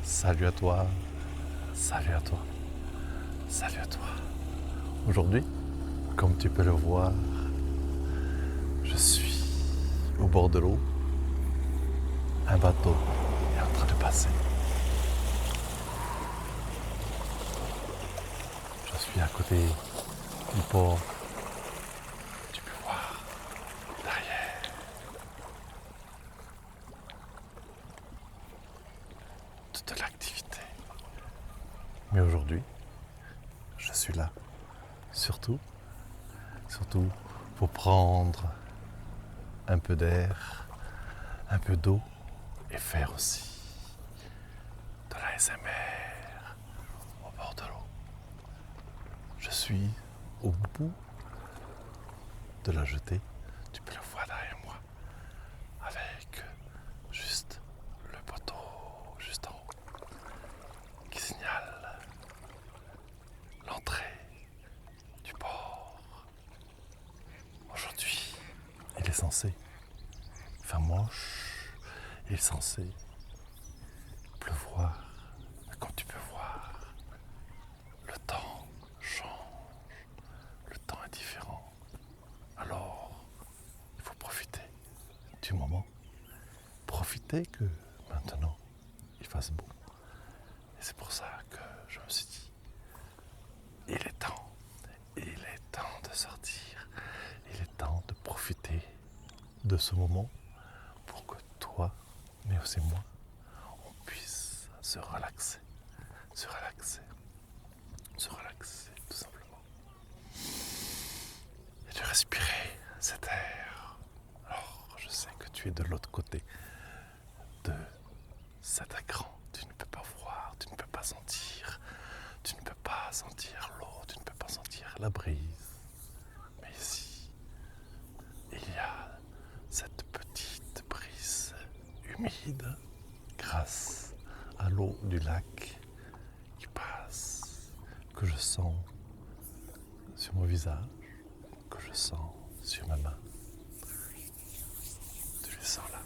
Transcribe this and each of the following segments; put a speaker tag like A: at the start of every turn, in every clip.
A: Salut à toi, salut à toi, salut à toi. Aujourd'hui, comme tu peux le voir, je suis au bord de l'eau. Un bateau est en train de passer. Je suis à côté du port. Tu peux voir derrière toute l'activité. Mais aujourd'hui, je suis là, surtout pour prendre un peu d'air, un peu d'eau et faire aussi de la l'ASMR au bord de l'eau. Je suis au bout de la jetée, tu peux le voir derrière moi, avec juste le poteau juste en haut qui signale l'entrée du port. Aujourd'hui, il est censé faire moche, il est censé pleuvoir. Comme tu peux voir, le temps change, le temps est différent. Alors, il faut profiter du moment, profiter que maintenant il fasse beau. Et c'est pour ça que je me suis dit, il est temps de sortir, il est temps de profiter de ce moment pour que toi, mais aussi moi, on puisse se relaxer, se relaxer, se relaxer tout simplement. Et de respirer cet air. Alors, je sais que tu es de l'autre côté de cet écran. Tu ne peux pas voir, tu ne peux pas sentir. Tu ne peux pas sentir l'eau, tu ne peux pas sentir la brise. Mais ici, il y a cette petite brise humide grâce à l'eau du lac qui passe, que je sens sur mon visage, que je sens sur ma main. Tu les sens là.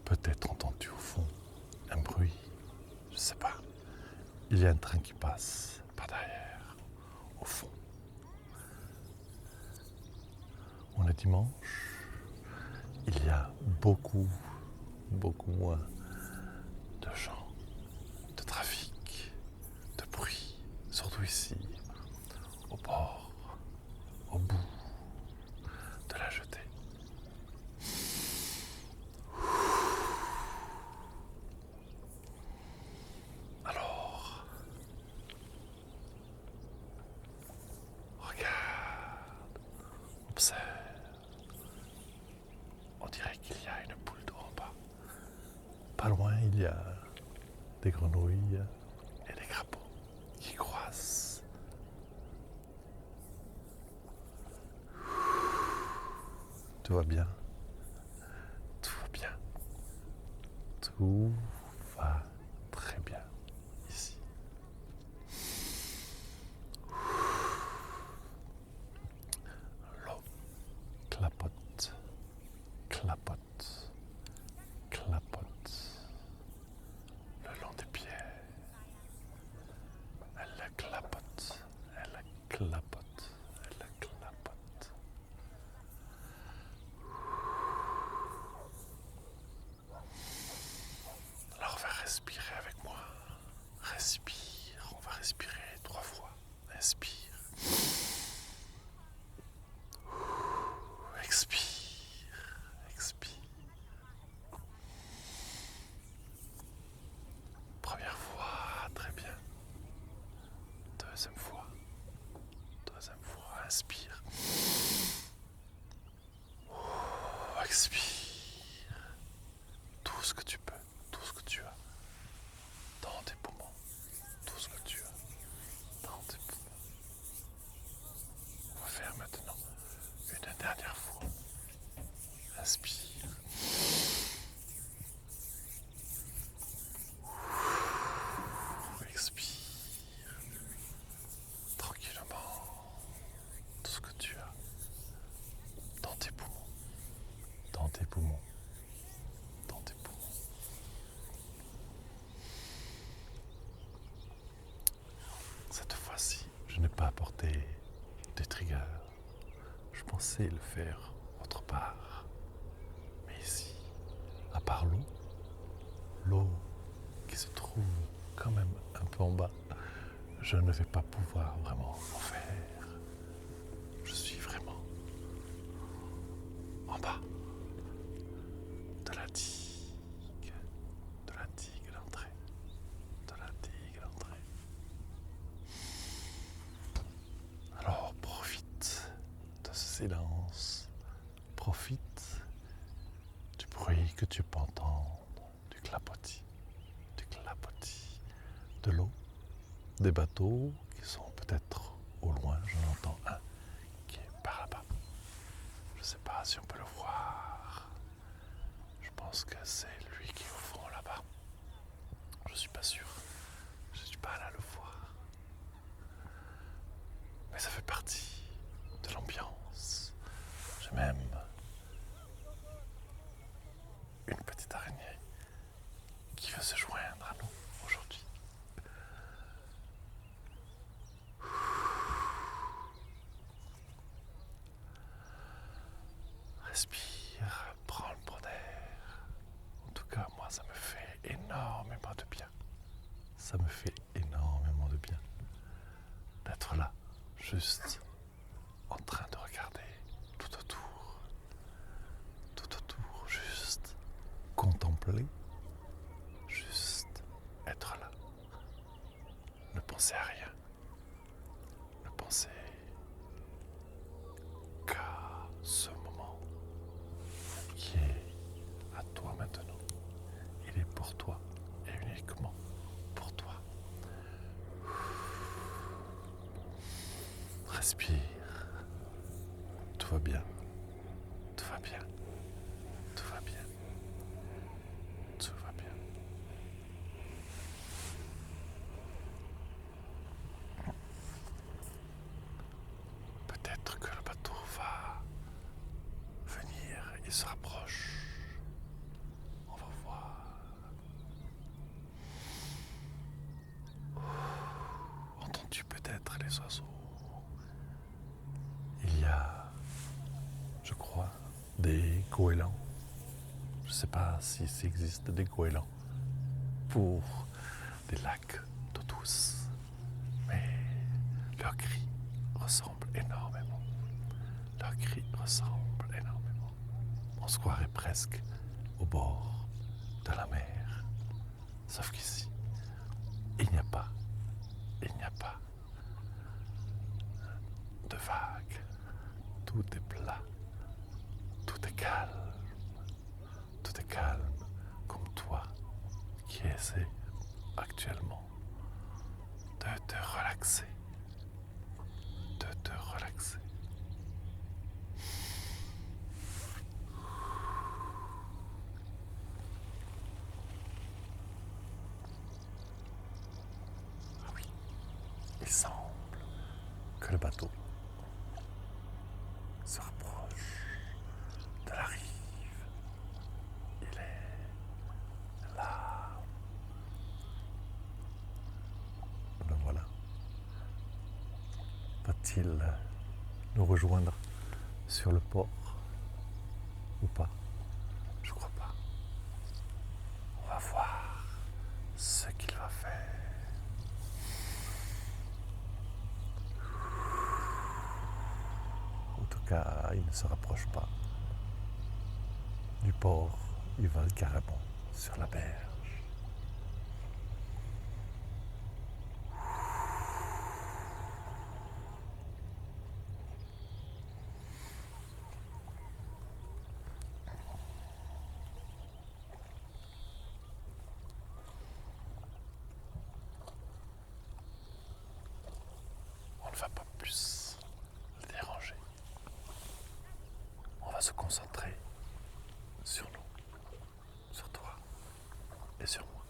A: Peut-être entends-tu au fond un bruit, je ne sais pas. Il y a un train qui passe par derrière, au fond. On est dimanche, il y a beaucoup moins de gens, de trafic, de bruit, surtout ici, au bord, au bout de la jetée. Alors, regarde, observe. On dirait qu'il y a une boule d'eau en bas. Pas loin, il y a des grenouilles et des crapauds qui croissent. Tout va bien. Tout va bien. Tout va très bien ici. L'eau clapote, clapote, clapote le long des pierres. Elle clapote, elle clapote, elle clapote. Alors on va respirer avec moi. Respire, on va respirer 3 fois. Inspire. Expire, expire. Première fois, très bien. Deuxième fois, inspire. Expire. Tout ce que tu peux, tout ce que tu as dans tes poumons, tout ce que tu as dans tes poumons. On va faire maintenant une dernière fois. Inspire. Expire. Tranquillement. Tout ce que tu as dans tes poumons. Dans tes poumons. rigueur. Je pensais le faire autre part. Mais ici, à part l'eau qui se trouve quand même un peu en bas, je ne vais pas pouvoir vraiment en faire. Je suis vraiment en bas de la digue, d'entrée, de la digue d'entrée. Alors profite de ce silence, profite du bruit que tu peux entendre, du clapotis de l'eau, des bateaux qui sont peut-être au loin. J'en entends un qui est par là-bas. Je ne sais pas si on peut le voir. Je pense que c'est lui qui est au fond là-bas. Je ne suis pas sûr. Je ne suis pas allé le voir. Mais ça fait partie de l'ambiance. J'ai même une petite araignée qui veut se joindre à nous aujourd'hui. Respire, prends le bon air. En tout cas, moi, ça me fait énormément de bien. Ça me fait énormément de bien d'être là, juste en train de regarder tout autour, juste contempler, juste être là. Ne pensez à rien, ne pensez qu'à ce moment qui est à toi maintenant. Il est pour toi et uniquement pour toi. Respire, tout va bien, tout va bien, tout va bien, tout va bien. Peut-être que le bateau va venir, il se rapproche. On va voir. Entends-tu peut-être les oiseaux? Il y a, je crois, des goélands. Je ne sais pas si ça existe des goélands pour des lacs d'eau douce, mais leur cri ressemble énormément. Leur cri ressemble énormément. On se croirait presque au bord de la mer. Sauf qu'ici, il n'y a pas de vagues. Tout est plat, tout est calme comme toi qui essaie actuellement de te relaxer, Ah oui, il semble que le bateau se rapproche de la rive. Il est là. Le voilà. Va-t-il nous rejoindre sur le port ou pas? Je crois pas. On va voir ce qu'il va faire. En tout cas, il ne se rapproche pas du port. Il va carrément sur la berge. On ne va pas plus le déranger. On va se concentrer sur nous, sur toi et sur moi.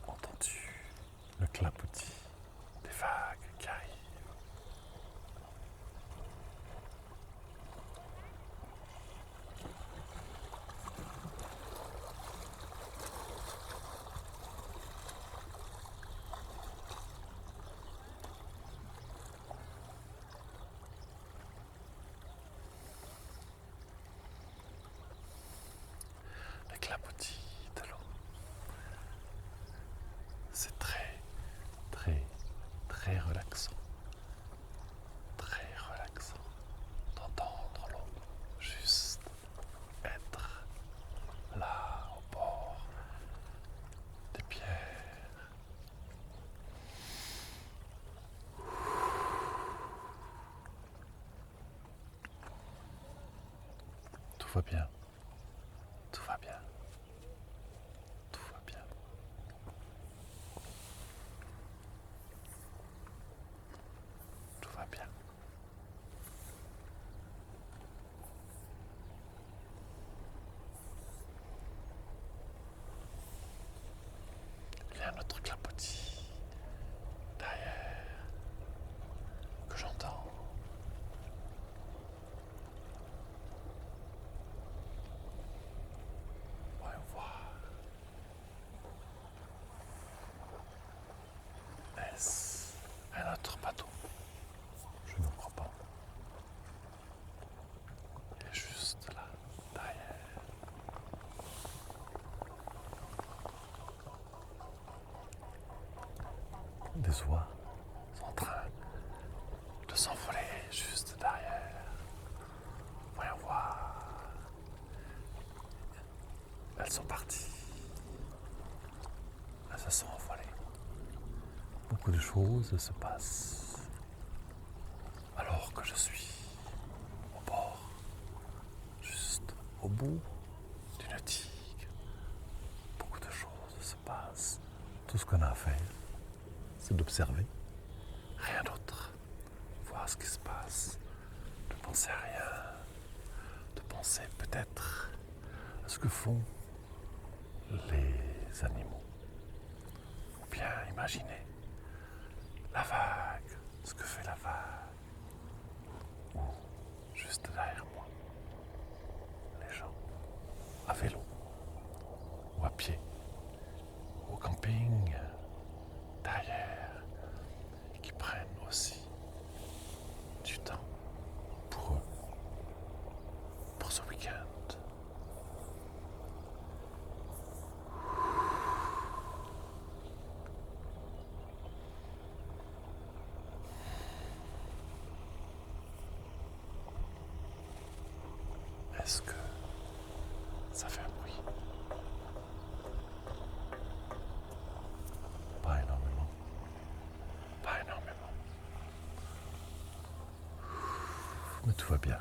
A: Entends-tu le clapotis des vagues? relaxant. Très relaxant d'entendre l'eau juste être là au bord des pierres. Tout va bien, tout va bien, tout va bien. Tout va bien. Il y a un autre clapotis derrière que j'entends. Voyons voir. Est-ce un autre bateau? Je ne crois pas. Il est juste là, derrière. Des oies sont en train de s'envoler juste derrière. Voyons voir. Elles sont parties. Elles se sont envolées. Beaucoup de choses se passent alors que je suis au bord, juste au bout d'une digue. Beaucoup de choses se passent. Tout ce qu'on a à faire, c'est d'observer, rien d'autre. Voir ce qui se passe, ne penser à rien, de penser peut-être à ce que font les animaux. Ou bien imaginer la vague, ce que fait la vague. Ou juste derrière moi, les gens, à vélo, ou à pied, au camping, derrière, et qui prennent aussi du temps pour eux, pour ce week-end. Est-ce que ça fait un bruit? Pas énormément. Pas énormément. Mais tout va bien.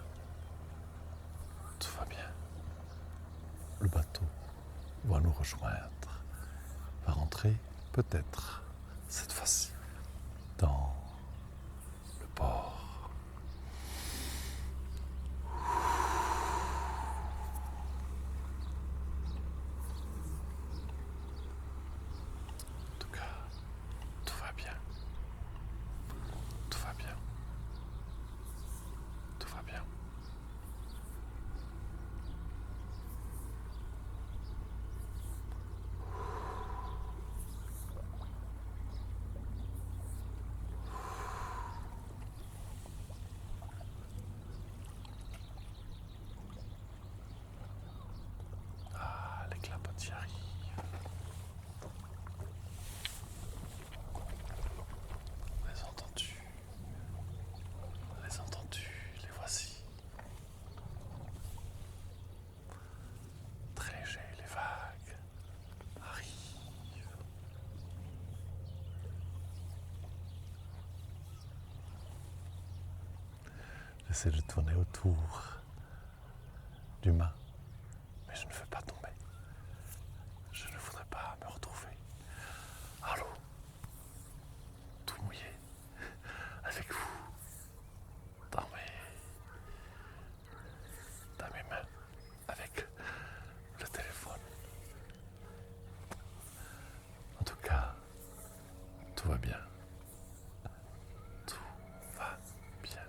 A: Tout va bien. Le bateau va nous rejoindre. Va rentrer peut-être cette fois-ci dans le port. En tout cas, tout va bien. Tout va bien. Tout va bien. Ah, les clapotis arrivent. Les entends-tu? Les entends-tu? Les voici. Très léger, les vagues arrivent. J'essaie de tourner autour du mât, mais je ne veux pas tomber. Je ne voudrais pas me retrouver à l'eau, tout mouillé, avec vous, dans mes mains, avec le téléphone. En tout cas, tout va bien. Tout va bien.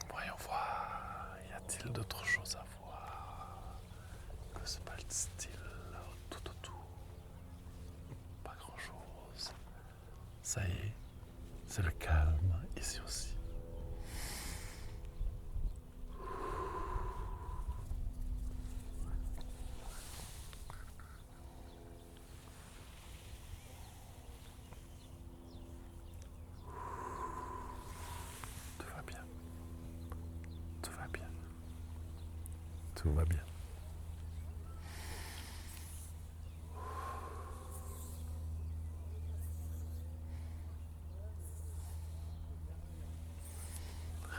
A: Voyons voir, y a-t-il d'autres choses à voir? Que se passe-t-il tout autour? Pas grand-chose. Ça y est, c'est le calme ici aussi. tout va bien.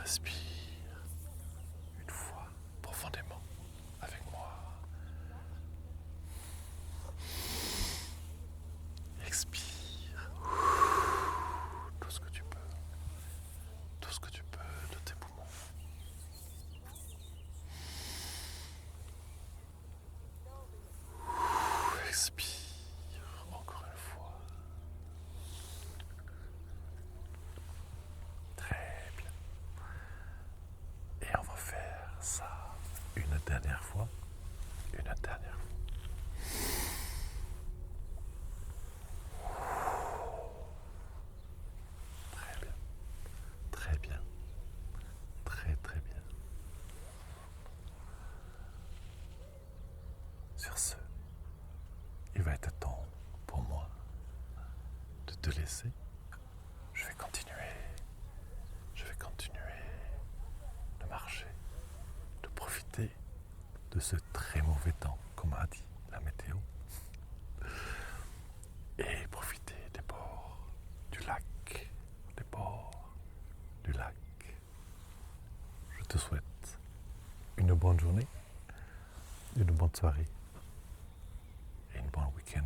A: Respire une fois profondément avec moi. Expire tout ce que tu peux, tout ce que tu peux de tes poumons. Expire encore une fois. Très bien. Et on va faire ça une dernière fois. Une dernière fois. Très bien. Très bien. Très très bien. Sur ce, il va être temps pour moi de te laisser. Je vais continuer de marcher, de profiter de ce très mauvais temps, comme a dit la météo, et profiter des bords du lac, des bords du lac. Je te souhaite une bonne journée, une bonne soirée et une bonne week-end.